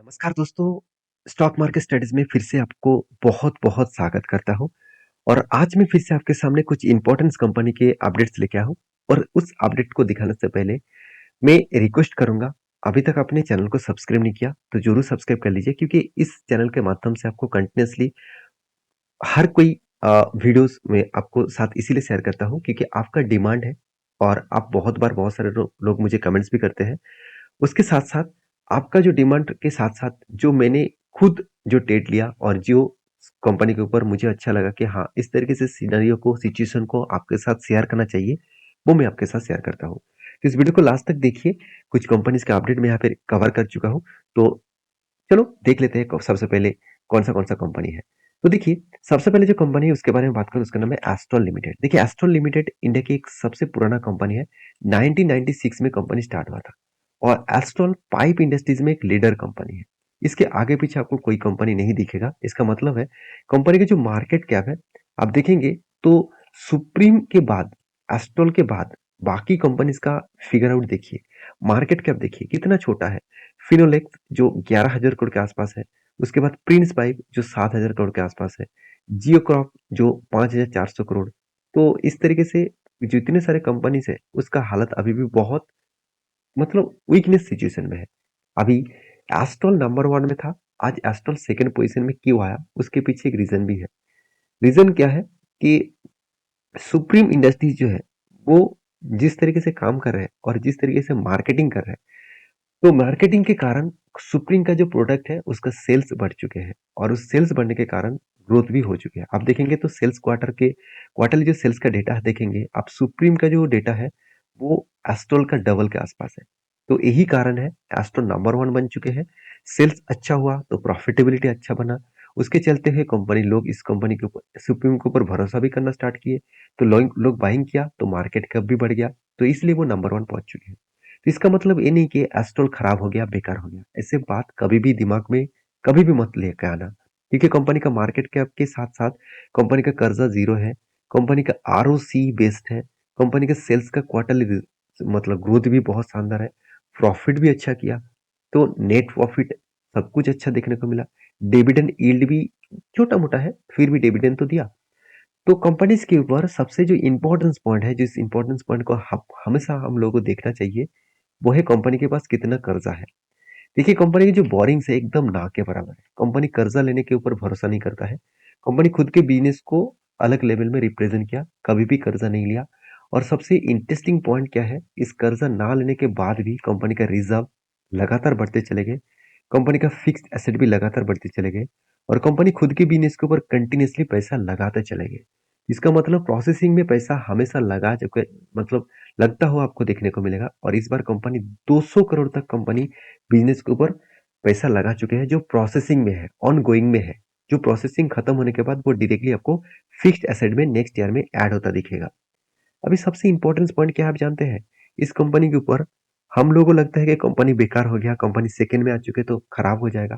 नमस्कार दोस्तों, stock market studies में फिर से आपको बहुत-बहुत स्वागत करता हूँ और आज मैं फिर से आपके सामने कुछ इम्पोर्टेंस कंपनी के अपडेट्स लेके आया हूँ और उस अपडेट को दिखाने से पहले मैं रिक्वेस्ट करूँगा, अभी तक आपने चैनल को सब्सक्राइब नहीं किया, तो ज़रूर सब्सक्राइब कर लीजिए क्योंकि इस चैनल के माध्यम से आपको कंटिन्यूअसली हर कोई वीडियोस में आपको साथ इसीलिए शेयर करता हूँ क्योंकि आपका डिमांड है और आप बहुत बार बहुत सारे लोग मुझे कमेंट्स भी करते हैं। उसके साथ-साथ आपका जो डिमांड के साथ-साथ जो मैंने खुद जो ट्रेड लिया और जो कंपनी के ऊपर मुझे अच्छा लगा कि हाँ, इस तरीके से सिनेरियो को, सिचुएशन को आपके साथ शेयर करना चाहिए, वो मैं आपके साथ शेयर करता हूँ। तो इस वीडियो को लास्ट तक देखिए, कुछ कंपनीज़ का अपडेट मैं यहाँ पे कवर कर चुका हूँ। तो चलो देख लेते हैं सबसे पहले कौन सा कंपनी है। तो देखिए, सबसे पहले जो कंपनी है उसके बारे में बात करूँ उसका नाम है एस्ट्रल लिमिटेड। देखिए एस्ट्रल लिमिटेड इंडिया की एक सबसे पुराना कंपनी है। 1996 में कंपनी स्टार्ट हुआ था और एस्ट्रल पाइप इंडस्ट्रीज में एक लीडर कंपनी है। इसके आगे पीछे आपको कोई कंपनी नहीं दिखेगा। इसका मतलब है कंपनी की जो मार्केट कैप है आप देखेंगे तो सुप्रीम के बाद, एस्ट्रल के बाद बाकी कंपनीज का फिगर आउट देखिए, मार्केट कैप देखिए कितना छोटा है। फिनोलेक्स जो 11,000 करोड़ के आसपास है, उसके बाद प्रिंस पाइप जो 7,000 करोड़ के आसपास है, जियोक्रॉप जो 5,400 करोड़। तो इस तरीके से जो इतने सारे कंपनीज है उसका हालत अभी भी बहुत मतलब वीकनेस सिचुएशन में है। अभी एस्ट्रल नंबर वन में था, आज एस्ट्रल सेकंड पोजीशन में क्यों आया उसके पीछे एक रीजन भी है। रीजन क्या है कि सुप्रीम इंडस्ट्रीज जो है वो जिस तरीके से काम कर रहे हैं और जिस तरीके से मार्केटिंग कर रहे हैं, तो मार्केटिंग के कारण सुप्रीम का जो प्रोडक्ट है उसका सेल्स बढ़ चुके हैं और उस सेल्स बढ़ने के कारण ग्रोथ भी हो चुकी है। आप देखेंगे तो सेल्स क्वार्टरली जो सेल्स का डेटा देखेंगे आप, सुप्रीम का जो डेटा है वो एस्ट्रल का डबल के आसपास है। तो यही कारण है एस्ट्रल नंबर वन बन चुके हैं। सेल्स अच्छा हुआ तो प्रॉफिटेबिलिटी अच्छा बना। उसके चलते हुए कंपनी लोग इस कंपनी के ऊपर, सुप्रीम के ऊपर भरोसा भी करना स्टार्ट किए। तो लोग बाइंग किया तो मार्केट कैप भी बढ़ गया। तो इसलिए वो नंबर वन पहुंच चुके हैं। तो इसका मतलब ये नहीं कि एस्ट्रोल खराब हो गया, बेकार हो गया। ऐसे बात कभी भी दिमाग में कभी भी मत लेके आना, क्योंकि कंपनी का मार्केट कैप के साथ साथ कंपनी का कर्जा जीरो है, कंपनी का आरओसी बेस्ड है, कंपनी के सेल्स का क्वार्टरली मतलब ग्रोथ भी बहुत शानदार है, प्रॉफिट भी अच्छा किया। तो नेट प्रॉफिट सब कुछ अच्छा देखने को मिला। डिविडेंड यील्ड भी छोटा मोटा है, फिर भी डिविडेंड तो दिया। तो कंपनीज के ऊपर सबसे जो इम्पोर्टेंस पॉइंट है, जिस इम्पोर्टेंस पॉइंट को हमेशा हम लोगों को देखना चाहिए, वो है कंपनी के पास कितना कर्जा है। देखिए कंपनी की जो बोरिंग्स है एकदम ना के बराबर है। कंपनी कर्जा लेने के ऊपर भरोसा नहीं करता है। कंपनी खुद के बिजनेस को अलग लेवल में रिप्रेजेंट किया, कभी भी कर्जा नहीं लिया। और सबसे इंटरेस्टिंग पॉइंट क्या है, इस कर्जा ना लेने के बाद भी कंपनी का रिजर्व लगातार बढ़ते चले गए, कंपनी का फिक्स्ड एसेट भी लगातार बढ़ते चले गए और कंपनी खुद के बिजनेस के ऊपर कंटिन्यूअसली पैसा लगाते चले गए। इसका मतलब प्रोसेसिंग में पैसा हमेशा लगा चुके, मतलब लगता हो आपको देखने को मिलेगा। और इस बार कंपनी 200 करोड़ तक कंपनी बिजनेस के ऊपर पैसा लगा चुके हैं, जो प्रोसेसिंग में है, ऑन गोइंग में है। जो प्रोसेसिंग खत्म होने के बाद वो डायरेक्टली आपको फिक्स्ड एसेट में नेक्स्ट ईयर में ऐड होता दिखेगा। अभी सबसे इंपॉर्टेंट पॉइंट क्या है आप जानते हैं, इस कंपनी के ऊपर हम लोगों को लगता है कि कंपनी बेकार हो गया, कंपनी सेकंड में आ चुके तो खराब हो जाएगा।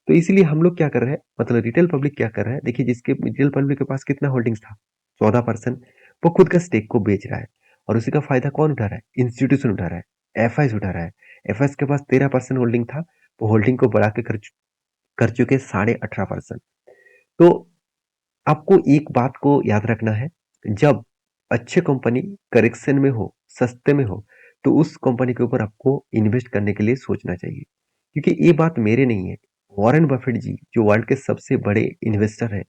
तो इसीलिए हम लोग क्या कर रहे हैं, मतलब रिटेल पब्लिक क्या कर रहा है, देखिए जिसके रिटेल पब्लिक के पास कितना होल्डिंग्स था, 14%, वो खुद का स्टेक को बेच रहा है। और उसी का फायदा कौन उठा रहा है, इंस्टीट्यूशन उठा रहा है, एफ उठा रहा है। एफ के पास 13% होल्डिंग था, वो होल्डिंग को बढ़ा के कर चुके 18.5%। तो आपको एक बात को याद रखना है, जब अच्छे कंपनी करेक्शन में हो, सस्ते में हो, तो उस कंपनी के ऊपर आपको इन्वेस्ट करने के लिए सोचना चाहिए। क्योंकि ये बात मेरे नहीं है, वॉरेन बफेट जी जो वर्ल्ड के सबसे बड़े इन्वेस्टर है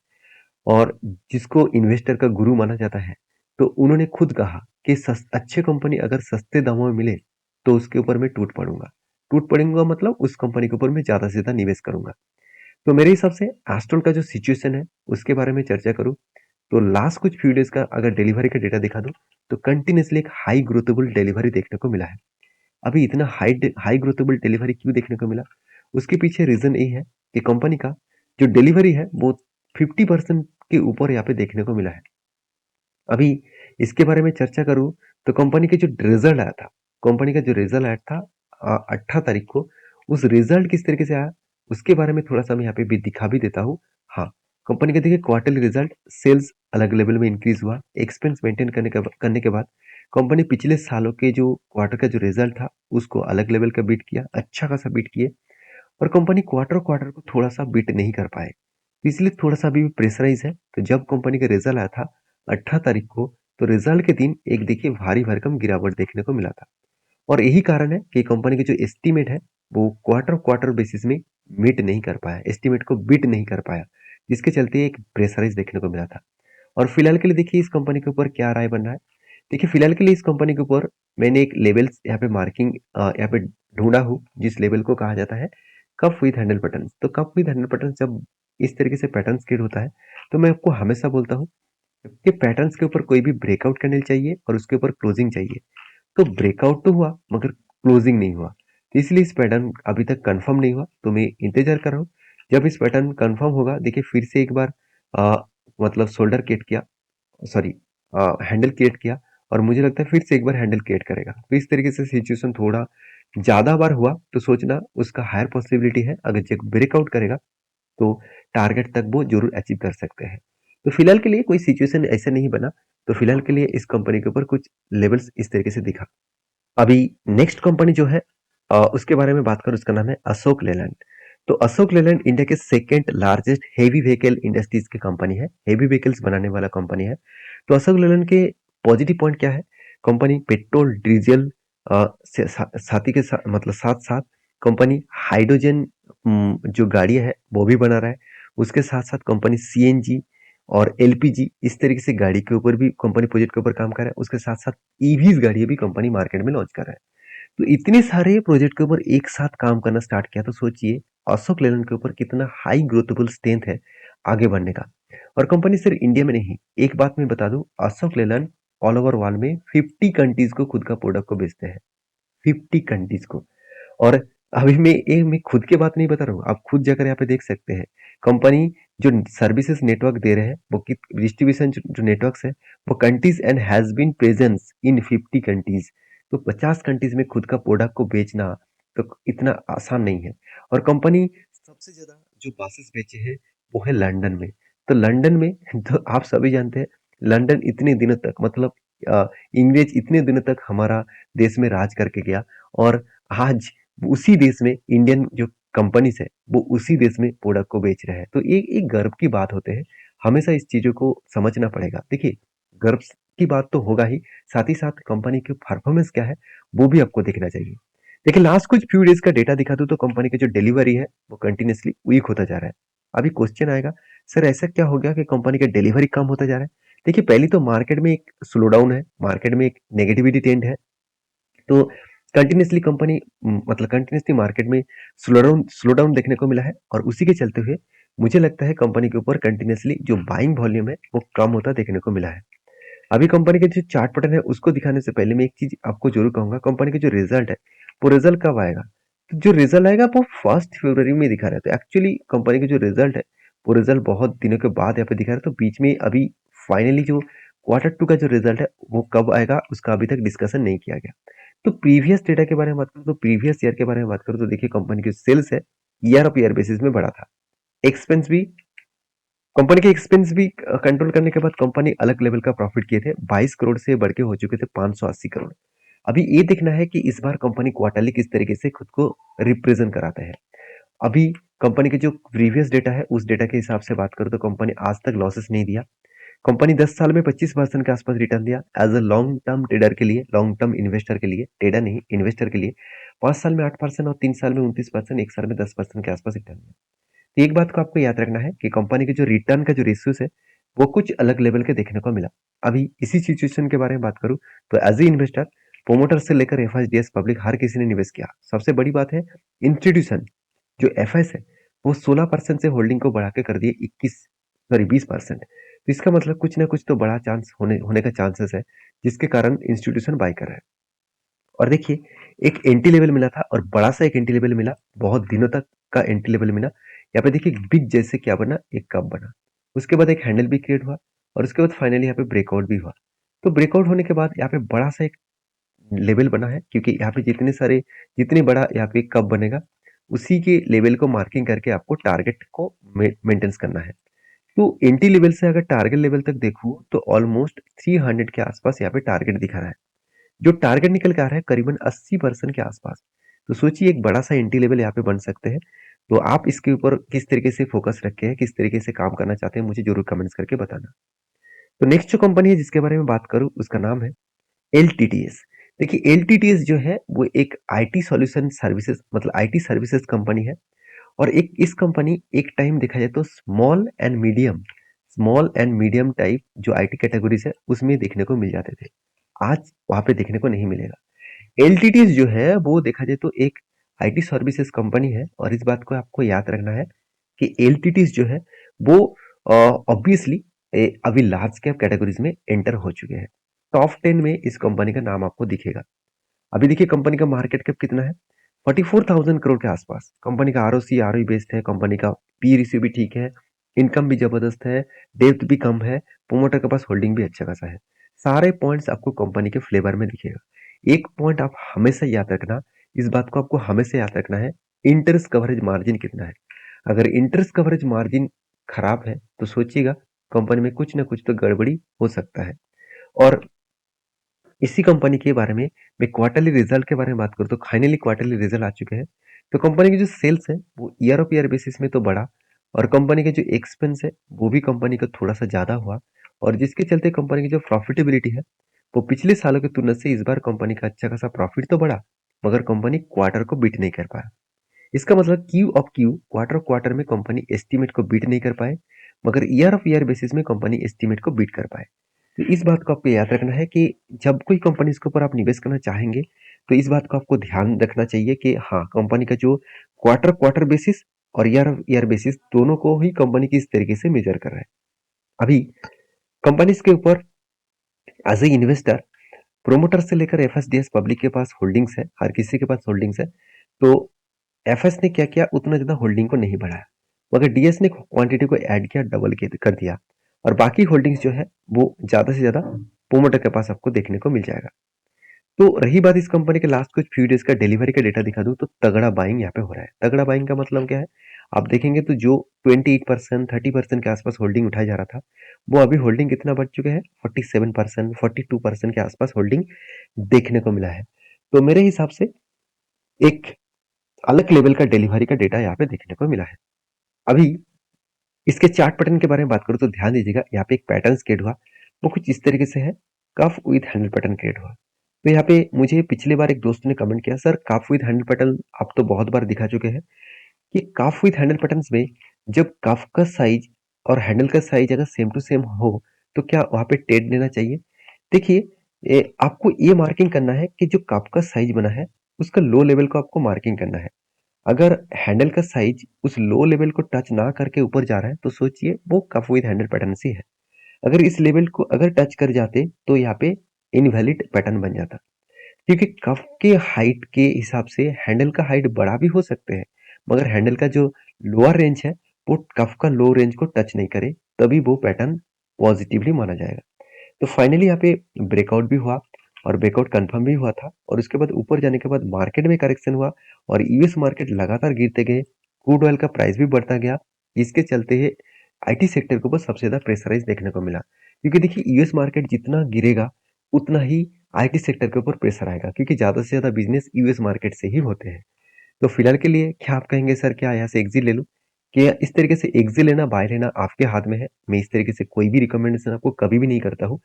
और जिसको इन्वेस्टर का गुरु माना जाता है, तो उन्होंने खुद कहा कि अच्छे कंपनी अगर सस्ते दामों में मिले तो उसके ऊपर मैं टूट पड़ूंगा मतलब उस कंपनी के ऊपर मैं ज्यादा से ज्यादा निवेश करूंगा। तो मेरे हिसाब से एस्ट्रोल का जो सिचुएशन है उसके बारे में चर्चा करूं, तो लास्ट कुछ फ्यू डेज का अगर डिलीवरी का डेटा दिखा दूं, तो कंटिन्यूसली एक हाई ग्रोथेबल डिलीवरी देखने को मिला है। अभी इतना हाई हाई ग्रोथेबल डिलीवरी क्यों देखने को मिला, उसके पीछे रीजन ये है कि कंपनी का जो डिलीवरी है वो 50% के ऊपर यहाँ पे देखने को मिला है। अभी इसके बारे में चर्चा करूं, तो कंपनी के जो रिजल्ट आया था, कंपनी का जो रिजल्ट आया था 18 तारीख को, उस रिजल्ट किस तरीके से आया उसके बारे में थोड़ा सा मैं यहाँ पे भी दिखा भी देता हूँ। हाँ, कंपनी के देखिए क्वार्टरली रिजल्ट, सेल्स अलग लेवल में इंक्रीज हुआ, एक्सपेंस मेंटेन करने के बाद कंपनी पिछले सालों के जो क्वार्टर का जो रिजल्ट था उसको अलग लेवल का बीट किया, अच्छा खासा बीट किए। और कंपनी क्वार्टर क्वार्टर को थोड़ा सा बीट नहीं कर पाए, तो इसलिए थोड़ा सा अभी भी प्रेशराइज है। तो जब कंपनी का रिजल्ट आया था 18 तारीख को, तो रिजल्ट के दिन एक देखिए भारी भरकम गिरावट देखने को मिला था। और यही कारण है कि कंपनी के जो एस्टीमेट है वो क्वार्टर क्वार्टर बेसिस में मीट नहीं कर पाया, एस्टीमेट को बीट नहीं कर पाया, जिसके चलते एक प्रेशराइज देखने को मिला था। और फिलहाल के लिए देखिए इस कंपनी के ऊपर क्या राय बन रहा है। देखिए फिलहाल के लिए इस कंपनी के ऊपर मैंने एक लेवल्स यहाँ पे मार्किंग यहाँ पे ढूंढा हूँ, जिस लेवल को कहा जाता है कप विद हैंडल पैटर्न। तो कप विद हैंडल पैटर्न जब इस तरीके से पैटर्न क्रिएट होता है, तो मैं आपको हमेशा बोलता हूँ कि पैटर्न्स के ऊपर कोई भी ब्रेकआउट कैंडल चाहिए और उसके ऊपर क्लोजिंग चाहिए। तो ब्रेकआउट तो हुआ मगर क्लोजिंग नहीं हुआ, तो इसलिए इस पैटर्न अभी तक कंफर्म नहीं हुआ। तो मैं इंतजार कर रहा हूँ, जब इस पैटर्न कंफर्म होगा देखिए फिर से एक बार अ, मतलब शोल्डर क्रिएट किया, सॉरी हैंडल क्रिएट किया, और मुझे लगता है फिर से एक बार हैंडल क्रिएट करेगा। तो इस तरीके से सिचुएशन थोड़ा ज्यादा बार हुआ तो सोचना उसका हायर पॉसिबिलिटी है, अगर जब ब्रेकआउट करेगा तो टारगेट तक वो जरूर अचीव कर सकते हैं। तो फिलहाल के लिए कोई सिचुएशन ऐसा नहीं बना, तो फिलहाल के लिए इस कंपनी के ऊपर कुछ लेवल्स इस तरीके से दिखा। अभी नेक्स्ट कंपनी जो है उसके बारे में बात करूं, उसका नाम है अशोक लेलैंड। तो अशोक लेलैंड इंडिया के second largest heavy vehicle industries की कंपनी है, हेवी व्हीकल्स बनाने वाला कंपनी है। तो अशोक लेलैंड के पॉजिटिव पॉइंट क्या है, कंपनी पेट्रोल डीजल साथी के साथ मतलब साथ साथ कंपनी हाइड्रोजन जो गाड़ी है वो भी बना रहा है। उसके साथ साथ कंपनी सीएनजी और एलपीजी इस तरीके से गाड़ी के ऊपर भी कंपनी प्रोजेक्ट के ऊपर काम कर रहा है। उसके साथ साथ ईवीज गाड़ी भी कंपनी मार्केट में लॉन्च कर रहा है। तो इतने सारे प्रोजेक्ट के ऊपर एक साथ काम करना स्टार्ट किया, तो सोचिए अशोक लेलैंड के ऊपर कितना हाई ग्रोथेबल स्ट्रेंथ है आगे बढ़ने का। और कंपनी सिर्फ इंडिया में नहीं, एक बात मैं बता दूं, Ashok Leyland all over world में 50 कंट्रीज को खुद का प्रोडक्ट को बेचते हैं, 50 कंट्रीज को। और अभी मैं खुद की बात नहीं बता रहा हूँ, आप खुद जाकर यहाँ पे देख सकते हैं। कंपनी जो सर्विसेज नेटवर्क दे रहे हैं वो डिस्ट्रीब्यूशन जो नेटवर्क्स है वो countries and has been presence in 50 countries. तो 50 कंट्रीज में खुद का प्रोडक्ट को बेचना तो इतना आसान नहीं है। और कंपनी सबसे ज्यादा जो बासेस बेचे हैं वो है लंदन में। तो लंदन में तो आप सभी जानते हैं, लंदन इतने दिनों तक मतलब इंग्रेज इतने दिनों तक हमारा देश में राज करके गया, और आज उसी देश में इंडियन जो कंपनीज है वो उसी देश में प्रोडक्ट को बेच रहे हैं। तो ये एक गर्व की बात होते हैं, हमेशा इस चीजों को समझना पड़ेगा। देखिए गर्व की बात तो होगा ही, साथ ही साथ कंपनी की परफॉर्मेंस क्या है वो भी आपको देखना चाहिए। देखिए लास्ट कुछ फ्यू डेज का डेटा दिखा दूं तो कंपनी की जो डिलीवरी है वो कंटिन्यूसली वीक होता जा रहा है। अभी क्वेश्चन आएगा, सर ऐसा क्या हो गया कि कंपनी का डिलीवरी कम होता जा रहा है। देखिए पहली तो मार्केट में एक स्लो डाउन है, मार्केट में एक नेगेटिविटी ट्रेंड है। तो कंटिन्यूसली कंपनी मतलब कंटिन्यूसली मार्केट में स्लो डाउन देखने को मिला है, और उसी के चलते हुए मुझे लगता है कंपनी के ऊपर कंटिन्यूसली जो बाइंग वॉल्यूम है वो कम होता देखने को मिला है। अभी कंपनी के जो चार्ट पैटर्न है उसको दिखाने से पहले मैं एक चीज आपको जरूर कहूंगा, कंपनी का जो रिजल्ट है वो रिजल्ट कब आएगा। तो जो रिजल्ट आएगा वो 1 फरवरी में दिखा रहा है। तो एक्चुअली कंपनी का जो रिजल्ट है वो रिजल्ट बहुत दिनों के बाद यहाँ पे दिखा रहा है। तो बीच में अभी फाइनली जो Q2 का जो रिजल्ट है वो कब आएगा उसका अभी तक डिस्कशन नहीं किया गया। तो प्रीवियस डेटा के बारे में बात करूँ, तो प्रीवियस ईयर के बारे में बात करूँ, तो देखिए कंपनी की सेल्स है ईयर ऑफ ईयर बेसिस में बढ़ा था। एक्सपेंस भी, कंपनी के एक्सपेंस भी कंट्रोल करने के बाद कंपनी अलग लेवल का प्रॉफिट किए थे, 22 करोड़ से बढ़ के हो चुके थे 580 करोड़। अभी ये देखना है कि इस बार कंपनी क्वार्टरली किस तरीके से खुद को रिप्रेजेंट कराते हैं। अभी कंपनी के जो प्रीवियस डेटा है उस डेटा के हिसाब से बात करूं तो कंपनी आज तक लॉसेस नहीं दिया। कंपनी 10 साल में 25% के आसपास रिटर्न दिया as a long term trader के लिए, लॉन्ग टर्म इन्वेस्टर के लिए, ट्रेडर नहीं इन्वेस्टर के लिए। 5 साल में 8% और 3 साल में 29%, एक साल में 10% के आसपास रिटर्न दिया। तो एक बात को आपको याद रखना है कि कंपनी के जो रिटर्न का जो रेशियोज है वो कुछ अलग लेवल के देखने को मिला। अभी इसी सिचुएशन के बारे में बात करूं तो एज ए इन्वेस्टर, प्रोमोटर से लेकर एफआईडीएस पब्लिक हर किसी ने निवेश किया। सबसे बड़ी बात है इंस्टीट्यूशन जो एफएस है वो 16% से होल्डिंग को बढ़ा के कर दिए 20%। तो इसका मतलब कुछ ना कुछ तो बड़ा चांस होने होने का चांसेस है, जिसके कारण इंस्टीट्यूशन बाय कर रहा है। और देखिए एक एंट्री लेवल मिला था और बड़ा सा एक एंट्री लेवल मिला, बहुत दिनों तक का एंट्री लेवल मिला। यहाँ पे देखिए बिग जैसे क्या बना, एक कप बना। उसके बाद एक हैंडल भी क्रिएट हुआ, और उसके बाद फाइनली यहाँ पे ब्रेकआउट भी हुआ। तो ब्रेकआउट होने के बाद यहाँ पे बड़ा सा एक लेवल बना है, क्योंकि यहाँ पे जितने बड़ा यहाँ पे कप बनेगा उसी के लेवल को मार्किंग करके आपको टारगेट को मेंटेन करना है। तो एंट्री लेवल से अगर टारगेट लेवल तक देखूं तो ऑलमोस्ट 300 के आसपास यहाँ पे टारगेट दिखा रहा है। जो टारगेट निकल के आ रहा है करीबन 80% के आसपास। तो सोचिए एक बड़ा सा एंट्री लेवल यहाँ पे बन सकते हैं। तो आप इसके ऊपर किस तरीके से फोकस रखे हैं, किस तरीके से काम करना चाहते हैं, मुझे जरूर कमेंट्स करके बताना। तो नेक्स्ट जो कंपनी है जिसके बारे में बात करूँ उसका नाम है एलटीटीएस। देखिए एलटीटीएस जो है वो एक आईटी सॉल्यूशन सर्विसेज मतलब आईटी सर्विसेज कंपनी है। और एक इस कंपनी एक टाइम देखा जाए तो स्मॉल एंड मीडियम टाइप जो आईटी कैटेगरीज है उसमें देखने को मिल जाते थे। आज वहां पे देखने को नहीं मिलेगा। एलटीटीएस जो है वो देखा जाए तो एक आईटी सर्विसेज कंपनी है और इस बात को आपको याद रखना है कि एलटीटीएस जो है वो ऑब्वियसली अभी लार्ज कैप कैटेगरीज में एंटर हो चुके हैं। टॉप 10 में इस कंपनी का नाम आपको दिखेगा। अभी देखिए कंपनी का मार्केट कैप कितना है, 44,000 करोड़ के आसपास। कंपनी का आरओसी आरओई बेस्ड है, कंपनी का पी रेशियो भी ठीक है, इनकम भी जबरदस्त है, डेब्ट भी कम है, प्रोमोटर के पास होल्डिंग भी अच्छा खासा है। सारे पॉइंट्स आपको कंपनी के फ्लेवर में दिखेगा। एक पॉइंट आप हमेशा याद रखना, इस बात को आपको हमेशा याद रखना है, इंटरेस्ट कवरेज मार्जिन कितना है। अगर इंटरेस्ट कवरेज मार्जिन खराब है तो सोचिएगा कंपनी में कुछ ना कुछ तो गड़बड़ी हो सकता है। और इसी कंपनी के बारे में मैं क्वार्टरली रिजल्ट के बारे में बात करूँ तो फाइनली क्वार्टरली रिजल्ट आ चुके हैं। तो कंपनी की जो सेल्स है वो ईयर ऑफ ईयर बेसिस में तो बढ़ा और कंपनी के जो एक्सपेंस है वो भी कंपनी का थोड़ा सा ज्यादा हुआ और जिसके चलते कंपनी की जो प्रॉफिटेबिलिटी है वो पिछले सालों की तुलना से इस बार कंपनी का अच्छा खासा प्रॉफिट तो बढ़ा मगर कंपनी क्वार्टर को बीट नहीं कर पाया। इसका मतलब क्वार्टर क्वार्टर में कंपनी एस्टीमेट को बीट नहीं कर पाए मगर ईयर ऑफ ईयर बेसिस में कंपनी एस्टीमेट को बीट कर पाए। तो इस बात को आपको याद रखना है कि जब कोई कंपनी इसके ऊपर आप निवेश करना चाहेंगे तो इस बात को आपको ध्यान रखना चाहिए कि हाँ कंपनी का जो क्वार्टर क्वार्टर बेसिस और ईयर बेसिस दोनों को ही कंपनी किस तरीके से मेजर कर रहा है। अभी कंपनी के ऊपर एज ए इन्वेस्टर प्रोमोटर से लेकर एफएसडीएस पब्लिक के पास होल्डिंग्स है, हर किसी के पास होल्डिंग्स है। तो एफएस ने क्या किया, उतना ज्यादा होल्डिंग को नहीं बढ़ाया मगर डीएस ने क्वांटिटी को ऐड किया, डबल कर दिया और बाकी होल्डिंग्स जो है वो ज्यादा से ज्यादा प्रोमोटर के पास आपको देखने को मिल जाएगा। तो रही बात इस कंपनी के लास्ट कुछ फ्यू डेज का डिलीवरी का डेटा दिखा दूं तो तगड़ा बाइंग यहाँ पे हो रहा है। तगड़ा बाइंग का मतलब क्या है, आप देखेंगे तो जो 28% 30% के आसपास होल्डिंग उठाया जा रहा था वो अभी होल्डिंग कितना बढ़ चुके हैं, 47% 42% के आसपास होल्डिंग देखने को मिला है। तो मेरे हिसाब से एक अलग लेवल का डिलीवरी का डेटा यहाँ पे देखने को मिला है। अभी इसके चार्ट पैटर्न के बारे में बात करूं तो ध्यान दीजिएगा, यहाँ पे एक पैटर्न क्रिएट हुआ वो कुछ इस तरीके से है, cup with handle pattern create हुआ। तो यहाँ पे मुझे पिछली बार एक दोस्त ने कमेंट किया, sir cup with handle pattern आप तो बहुत बार दिखा चुके हैं कि कफ विद हैंडल पैटर्न में जब कफ का साइज और हैंडल का साइज अगर सेम टू सेम हो तो क्या वहां पे ट्रेड लेना चाहिए। देखिए आपको ये मार्किंग करना है कि जो कफ का साइज बना है उसका लो लेवल को आपको मार्किंग करना है। अगर हैंडल का साइज उस लो लेवल को टच ना करके ऊपर जा रहा है तो सोचिए वो कफ विद हैंडल पैटर्न से है। अगर इस लेवल को अगर टच कर जाते तो यहाँ पे इनवैलिड पैटर्न बन जाता, क्योंकि कफ के हाइट के हिसाब से हैंडल का हाइट बड़ा भी हो सकते हैं मगर हैंडल का जो लोअर रेंज है वो कफ का लो रेंज को टच नहीं करे तभी वो पैटर्न पॉजिटिवली माना जाएगा। तो फाइनली यहाँ पे ब्रेकआउट भी हुआ और ब्रेकआउट कंफर्म भी हुआ था और उसके बाद ऊपर जाने के बाद मार्केट में करेक्शन हुआ और यूएस मार्केट लगातार गिरते गए, क्रूड ऑयल का प्राइस भी बढ़ता गया। इसके चलते ही आईटी सेक्टर के ऊपर सबसे ज्यादा प्रेशराइज देखने को मिला, क्योंकि देखिए यूएस मार्केट जितना गिरेगा उतना ही आईटी सेक्टर के ऊपर प्रेशर आएगा क्योंकि ज्यादा से ज्यादा बिजनेस यूएस मार्केट से ही होते हैं। तो फिलहाल के लिए क्या आप कहेंगे सर क्या यहाँ से एग्जिट ले लूं, कि इस तरीके से एग्जिट लेना बाय लेना आपके हाथ में है। मैं इस तरीके से कोई भी रिकमेंडेशन आपको कभी भी नहीं करता हूँ।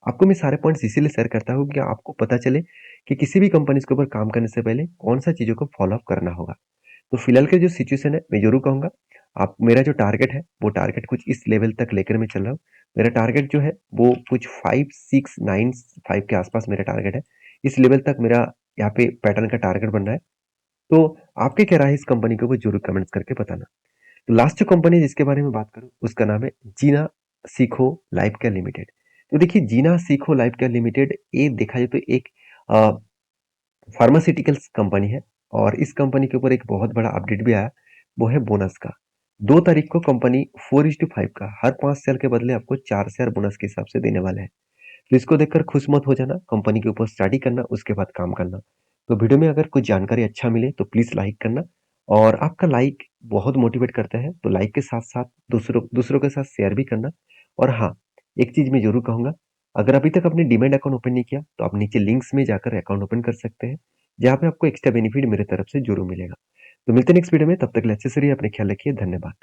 आपको मैं सारे पॉइंट्स इसीलिए शेयर करता हूँ कि आपको पता चले कि किसी भी कंपनी के ऊपर काम करने से पहले कौन सा चीजों को फॉलो अप करना होगा। तो फिलहाल के जो सिचुएशन है मैं जरूर कहूंगा, आप मेरा जो टारगेट है वो टारगेट कुछ इस लेवल तक लेकर मैं चल रहा हूँ। मेरा टारगेट जो है वो कुछ 5 6 9 5 के आसपास मेरा टारगेट है। इस लेवल तक मेरा यहाँ पे पैटर्न का टारगेट बन रहा है। तो आपके क्या राय है इस कंपनी के ऊपर जरूर कमेंट्स करके बताना। तो लास्ट जो कंपनी जिसके बारे में बात करूं उसका नाम है जीना सीखो लाइफ केयर लिमिटेड। तो देखिए जीना सीखो लाइफ केयर लिमिटेड ये देखा जाए तो एक फार्मास्यूटिकल्स कंपनी है और इस कंपनी के ऊपर एक बहुत बड़ा अपडेट भी आया, वो है बोनस का। 2 तारीख को कंपनी 4:5 का हर 5 शेयर के बदले आपको 4 शेयर बोनस के हिसाब से देने वाले हैं। तो इसको देखकर खुश मत हो जाना, कंपनी के ऊपर स्टडी करना उसके बाद काम करना। तो वीडियो में अगर कुछ जानकारी अच्छा मिले तो प्लीज लाइक करना और आपका लाइक बहुत मोटिवेट करता है, तो लाइक के साथ साथ दूसरों दूसरों के साथ शेयर भी करना। और हाँ, एक चीज मैं जरूर कहूंगा, अगर अभी तक आपने डीमैट अकाउंट ओपन नहीं किया तो आप नीचे लिंक्स में जाकर अकाउंट ओपन कर सकते हैं, जहाँ पे आपको एक्स्ट्रा बेनिफिट मेरे तरफ से जरूर मिलेगा। तो मिलते हैं नेक्स्ट वीडियो में, तब तक के लिए अच्छे से रहिए, अपना ख्याल रखिए, धन्यवाद।